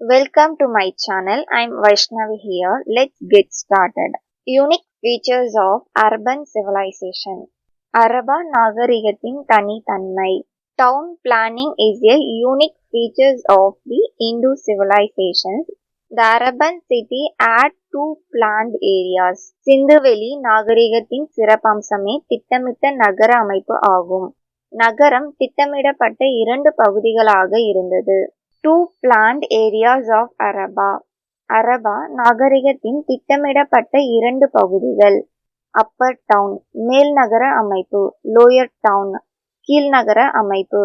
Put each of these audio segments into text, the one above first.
Welcome to my channel. I'm Vaishnavi here. Let's get started. Unique features of urban civilization. Arafah நாகரிகத்தின் தனித்தன்மை. Town planning is a unique features of the Hindu civilizations. The Araban city had two planned areas. சிந்துவெளி நாகரிகத்தின் சிறப்பம்சமே திட்டமிட்ட நகர அமைப்பு ஆகும். நகரம் திட்டமிடப்பட்ட இரண்டு பகுதிகளாக இருந்தது. Two planned areas of Arafah. Arafah நாகரிகத்தின் திட்டமிடப்பட்ட இரண்டு பகுதிகள். அப்பர் டவுன் மேல் நகர அமைப்பு, லோயர் டவுன் கீழ்நகர அமைப்பு.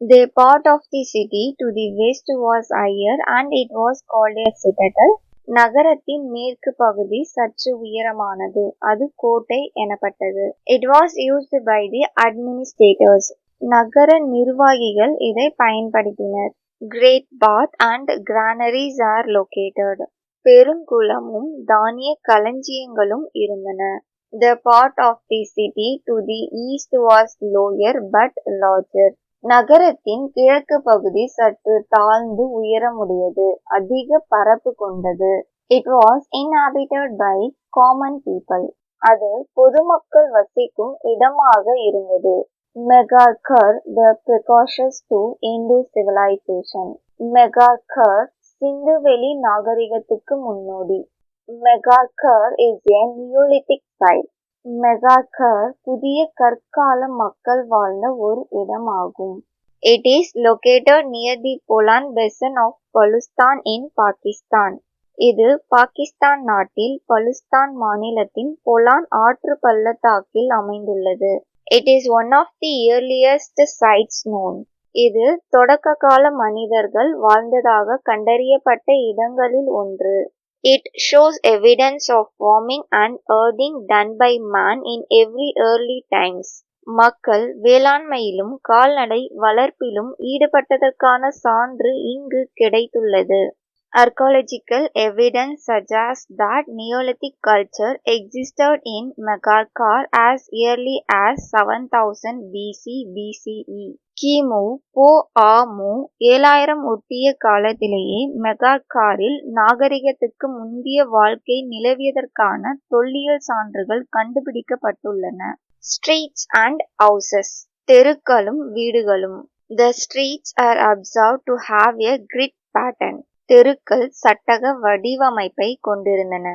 The part of the city to the west was higher and it was called a citadel. நகரத்தின் மேற்கு பகுதி சற்று உயரமானது, அது கோட்டை எனப்பட்டது. It was used by the administrators. நகர நிர்வாகிகள் இதை பயன்படுத்தினர். Great bath and granaries are located. பெருங்குளமும் தானிய களஞ்சியங்களும் இருந்தன. The part of the city to the east was lower but larger. நகரத்தின் கிழக்கு பகுதி சற்று தாழ்ந்து உயரமுடையது, அதிக பரப்பு கொண்டது. It was inhabited by common people. அது பொதுமக்கள் வசிக்கும் இடமாக இருந்தது. Megarkar, the precursors to Hindu civilization. Megarkar, சிந்துவெளி நாகரிகத்துக்கு முன்னோடி. Megarkar is a Neolithic site. Megarkar புதிய கற்கால மக்கள் வாழ்ந்த ஒரு இடமாகும். It is located near the Bolan basin of Baluchistan in Pakistan. இது பாகிஸ்தான் நாட்டில் பலுஸ்தான் மாநிலத்தின் பொலான் ஆற்று பள்ளத்தாக்கில் அமைந்துள்ளது. It is one of the earliest sites known. இது தொடக்க கால மனிதர்கள் வாழ்ந்ததாக கண்டறியப்பட்ட இடங்களில் ஒன்று. It shows evidence of farming and herding done by man in every early times. மக்கள் வேளாண்மையிலும் கால்நடை வளர்ப்பிலும் ஈடுபட்டதற்கான சான்று இங்கு கிடைத்துள்ளது. Archaeological evidence suggests that Neolithic culture existed in Megarkar as early as 7000 BC BCE. கிமு பொ.ஆ.மு 7000 ஒட்டிய காலத்திலேயே மெகார்காரில் நாகரிகத்துக்கு முந்திய வாழ்க்கை நிலவியதற்கான தொல்லியல் சான்றுகள் கண்டுபிடிக்கப்பட்டுள்ளன. Streets and houses. தெருக்களும் வீடுகளும். The streets are observed to have a grid pattern. தெருக்கள் சட்டக வடிவமைப்பை கொண்டிருந்தன.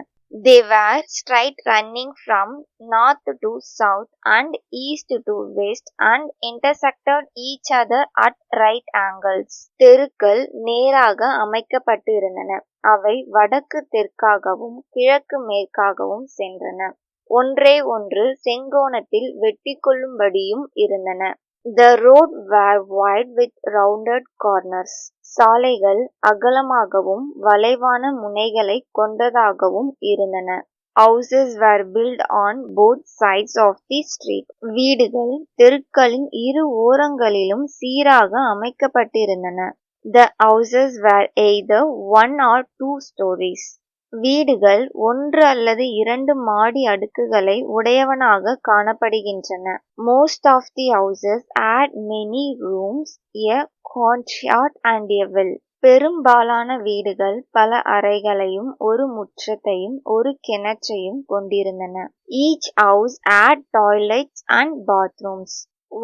They were straight running from north to south and east to west and intersected each other at right angles. தெருக்கள் நேராக அமைக்கப்பட்டு இருந்தன. அவை வடக்கு தெற்காகவும் கிழக்கு மேற்காகவும் சென்றன. ஒன்றை ஒன்று செங்கோணத்தில் வெட்டி கொள்ளும்படியும் இருந்தன. The road were wide with rounded corners. சாலைகள் அகலமாகவும் வளைவான முனைகளை கொண்டதாகவும் இருந்தன. Houses were built on both sides of the street. வீடுகள் தெருக்களின் இரு ஓரங்களிலும் சீராக அமைக்கப்பட்டிருந்தன. The houses were either one or two stories. வீடுகள் ஒன்று அல்லது இரண்டு மாடி அடுக்குகளை உடையவனாக காணப்படுகின்றன. Most of the houses had many rooms, a courtyard and a well. பெரும்பாலான வீடுகள் பல அறைகளையும் ஒரு முற்றத்தையும் ஒரு கிணற்றையும் கொண்டிருந்தன. Each house had toilets and bathrooms.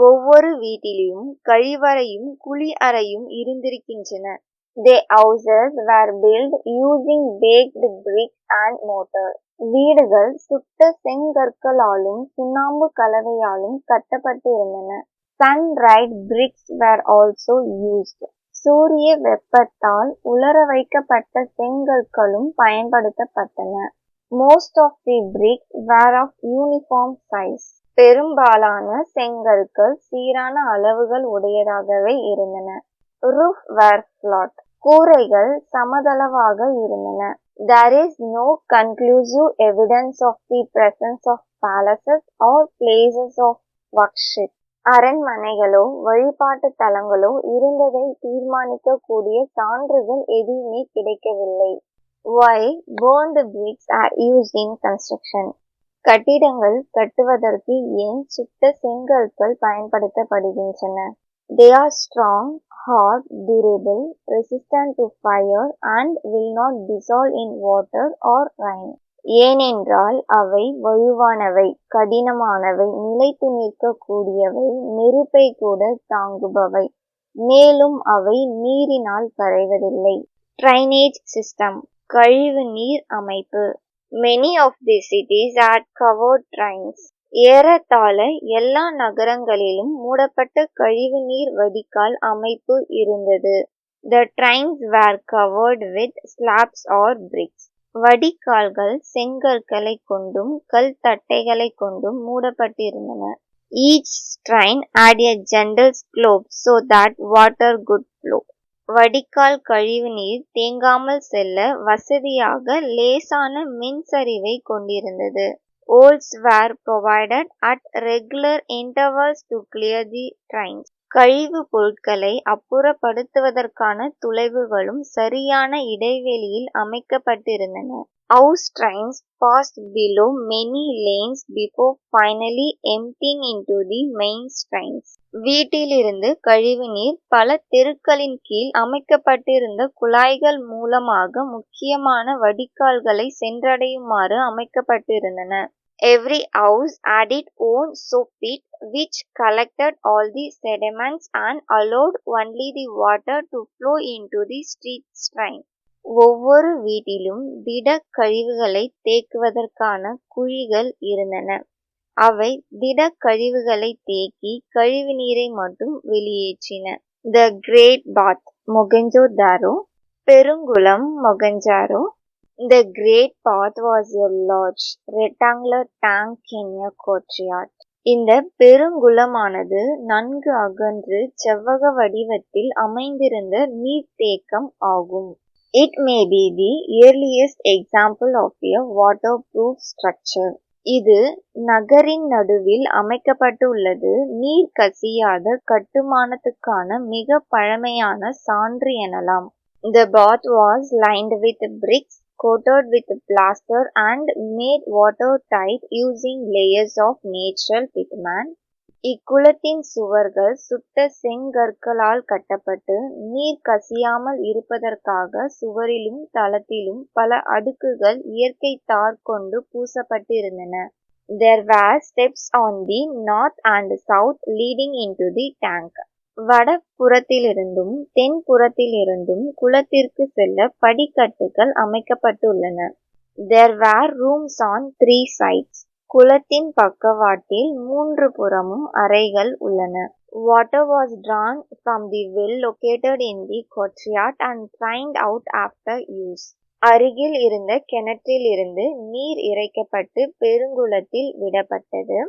ஒவ்வொரு வீட்டிலும் கழிவறையும் குளி அறையும் இருந்திருக்கின்றன. The houses were built using baked bricks and mortar. வீடுகள் சுட்ட செங்கற்களாலும் சுண்ணாம்பு கலவையாலும் கட்டப்பட்டு இருந்தன. Sun-dried bricks were also used. சூரிய வெப்பத்தால் உலர வைக்கப்பட்ட செங்கற்களும் பயன்படுத்தப்பட்டன. Most of the bricks were of uniform size. பெரும்பாலான செங்கற்கள் சீரான அளவுகள் உடையதாகவே இருந்தன. Roof were flat. கூரைகள் சமதளவாக இருந்தன. There is no conclusive evidence of the presence of palaces or places of worship. அரண்மனைகளோ வழிபாட்டு தலங்களோ இருந்ததை தீர்மானிக்க கூடிய சான்றுகள் எதுவுமே கிடைக்கவில்லை. Why burned bricks are used in construction? கட்டிடங்கள் கட்டுவதற்கு ஏன் சுட்ட செங்கற்கள் பயன்படுத்தப்படுகின்றன? They are strong, hard, durable, resistant to fire and will not dissolve in water or rain. ஏனென்றால் அவை வலுவானவை, கடினமானவை, நிலைத்து நிற்கக்கூடியவை, நெருப்பை கூட தாங்குபவை, மேலும் அவை நீரினால் கரைவதில்லை. Drainage system, கழிவு நீர் அமைப்பு. Many of the cities had covered drains. ஏறத்தாழ எல்லா நகரங்களிலும் மூடப்பட்ட கழிவுநீர் வடிகால் அமைப்பு இருந்தது. The drains were covered with slabs or bricks. வடிகால்கள் செங்கற்களை கொண்டும் கல் தட்டைகளை கொண்டும் மூடப்பட்டிருந்தன. Each drain had a gentle slope so that water could flow. வடிகால் கழிவுநீர் தேங்காமல் செல்ல வசதியாக லேசான மின்சரிவை கொண்டிருந்தது. Holes were provided at regular intervals to clear the drains. கழிவு பொருட்களை அப்புறப்படுத்துவதற்கான துளைவுகளும் சரியான இடைவெளியில் அமைக்கப்பட்டிருந்தன. House drains passed below many lanes before finally emptying into the main drains. வீட்டிலிருந்து கழிவுநீர் பல தெருக்களின் கீழ் அமைக்கப்பட்டிருந்த குழாய்கள் மூலமாக முக்கியமான வடிகால்களை சென்றடையுமாறு அமைக்கப்பட்டிருந்தன. Every house had its own soap pit which collected all the sediments and allowed only the water to flow into the street drain. ஒவ்வொரு வீட்டிலும் திட கழிவுகளை தேக்குவதற்கான குழிகள் இருந்தன. அவை திட கழிவுகளை தேக்கி கழிவு நீரை மட்டும் வெளியேற்றின. The Great Bath, Mohenjo-daro, Perungulam, மொகஞ்சாரோ. The Great Bath was a large rectangular tank in a courtyard. இந்த பெருங்குளமானது நன்கு அகன்று செவ்வக வடிவத்தில் அமைந்திருந்த நீர்த்தேக்கம் ஆகும். It may be the earliest example of a waterproof structure. இது நகரின் நடுவில் அமைக்கப்பட்டுள்ளது நீர் கசியாத கட்டுமானத்துக்கான மிக பழமையான சான்று எனலாம். The bath was lined with bricks, coated with plaster and made watertight using layers of natural bitumen. இக்குளத்தின் சுவர்கள் சுட்ட செங்கற்களால் கட்டப்பட்டு நீர் கசியாமல் இருப்பதற்காக சுவரிலும் தளத்திலும் பல அடுக்குகள் இயற்கை தார் கொண்டு பூசப்பட்டிருந்தன. There were steps on the north and south leading into the tank. வடபுறத்திலிருந்தும் தென்புறத்திலிருந்தும் குளத்திற்கு செல்ல படிக்கட்டுகள் அமைக்கப்பட்டுள்ளன. There were rooms on 3 sides. குளத்தின் பக்கவாட்டில் 3 புறமும் அறைகள் உள்ளன. Water was drawn from the well located in the courtyard and drained out after use. அருகில் இருந்த கிணற்றிலிருந்து நீர் இறைக்கப்பட்டு பெருங்குளத்தில் விடப்பட்டது.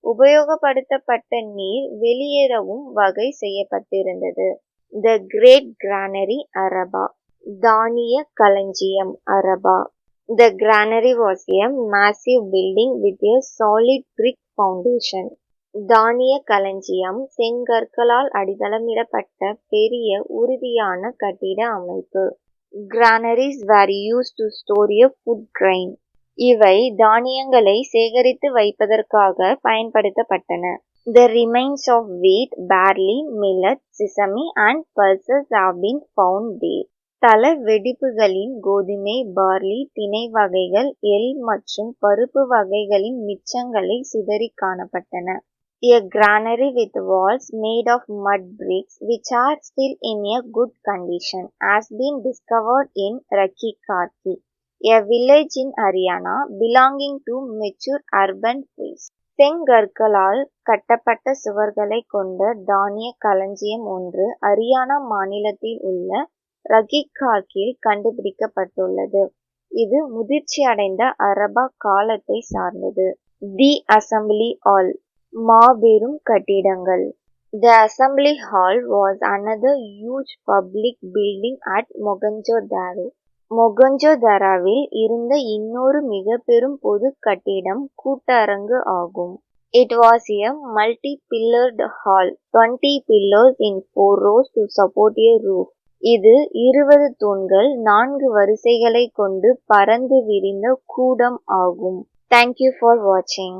உபயோகப்படுத்தப்பட்ட நீர் வெளியேறவும் வகை செய்யப்பட்டிருந்தது. The Great Granary, Araba, தானிய களஞ்சியம், Arafah. The granary was a massive building with a solid brick foundation. தானிய களஞ்சியம் செங்கற்களால் அடித்தளமிடப்பட்ட பெரிய உறுதியான கட்டிட அமைப்பு. Granaries were used to store a food grain. இவை தானியங்களை சேகரித்து வைப்பதற்காக பயன்படுத்தப்பட்டன. The remains of wheat, barley, millet, sesame and pulses have been found there. தள வெடிப்புகளின் கோதுமை, பார்லி, திணை வகைகள், எள் மற்றும் பருப்பு வகைகளின் மிச்சங்களை சிதறி காணப்பட்டன. A granary with walls made of mud bricks which are still in a good condition has been discovered in Rakhikarki, a village in Haryana belonging to mature urban phase. செங்கற்களால் கட்டப்பட்ட சுவர்களை கொண்ட தானிய களஞ்சியம் ஒன்று ஹரியானா மாநிலத்தில் உள்ள ரகிகார்கில் கண்டுபிடிக்கப்பட்டுள்ளது. இது முதிர்ச்சி அடைந்த அரபா காலத்தை சார்ந்தது. தி அசம்பிளி ஹால், மாபெரும் கட்டிடங்கள். The Assembly Hall was another huge public building at Mohenjo-daro. மொகஞ்சோதாரோவில் இருந்த இன்னொரு மிக பெரும் பொது கட்டிடம் கூட்டரங்கு ஆகும். It was a multi-pillared hall, 20 pillars in 4 rows to support a roof. இது 20 தூண்கள் 4 வரிசைகளை கொண்டு பரந்து விரிந்த கூடம் ஆகும். Thank you for watching.